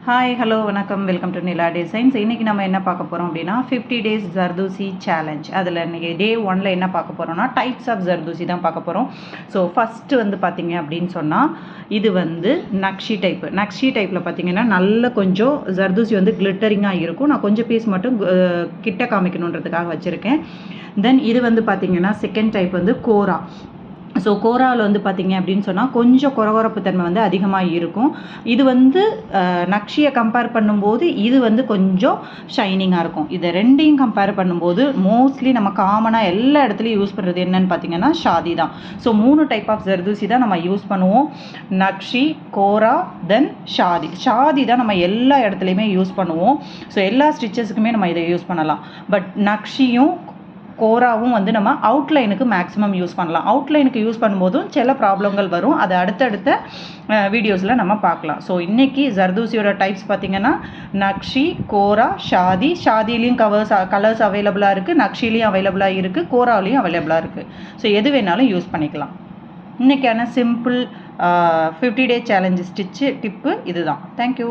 Hi hello வணக்கம் welcome to Nila designs. இன்றைக்கி நம்ம என்ன பார்க்க போகிறோம் அப்படின்னா 50 டேஸ் ஜர்தோசி சேலஞ்ச். அதில் இன்றைக்கி டே 1 என்ன பார்க்க போகிறோம்னா டைப்ஸ் ஆஃப் ஜர்தோசி தான் பார்க்க போகிறோம். ஸோ ஃபஸ்ட்டு வந்து பார்த்திங்க அப்படின்னு சொன்னால் இது வந்து நக்ஷி டைப்பில் பார்த்திங்கன்னா நல்ல கொஞ்சம் ஜர்தோசி வந்து கிளிட்டரிங்காக இருக்கும். நான் கொஞ்சம் பீஸ் மட்டும் கிட்ட காமிக்கணுன்றதுக்காக வச்சுருக்கேன். தென் இது வந்து பார்த்திங்கன்னா செகண்ட் டைப் வந்து கோரா. ஸோ கோராவில் வந்து பார்த்திங்க அப்படின்னு சொன்னால் கொஞ்சம் கொரகொரப்பு தன்மை வந்து அதிகமாக இருக்கும். இது வந்து நக்ஷியை கம்பேர் பண்ணும்போது இது வந்து கொஞ்சம் ஷைனிங்காக இருக்கும். இதை ரெண்டையும் கம்பேர் பண்ணும்போது மோஸ்ட்லி நம்ம காமனாக எல்லா இடத்துலையும் யூஸ் பண்ணுறது என்னென்னு பார்த்திங்கன்னா ஷாதி தான். ஸோ 3 டைப் ஆஃப் ஜர்தோசி தான் நம்ம யூஸ் பண்ணுவோம். நக்ஷி, கோரா, தென் ஷாதி தான் நம்ம எல்லா இடத்துலையுமே யூஸ் பண்ணுவோம். ஸோ எல்லா ஸ்டிச்சஸுக்குமே நம்ம இதை யூஸ் பண்ணலாம். பட் நக்ஷியும் கோராவும் வந்து நம்ம அவுட்லைனுக்கு மேக்ஸிமம் யூஸ் பண்ணலாம். அவுட்லைனுக்கு யூஸ் பண்ணும்போதும் சில ப்ராப்ளங்கள் வரும். அது அடுத்தடுத்த வீடியோஸில் நம்ம பார்க்கலாம். ஸோ இன்றைக்கி ஜர்தோசியோட டைப்ஸ் பார்த்திங்கன்னா நக்ஷி, கோரா, ஷாதிலையும் கலர்ஸ் அவைலபிளாக இருக்குது, நக்ஷிலையும் அவைலபிளாக இருக்குது, கோராவிலையும் அவைலபிளாக இருக்குது. ஸோ எது வேணாலும் யூஸ் பண்ணிக்கலாம். இன்றைக்கான சிம்பிள் 50 டே சேலஞ்சு ஸ்டிச்சு டிப்பு இதுதான். தேங்க்யூ.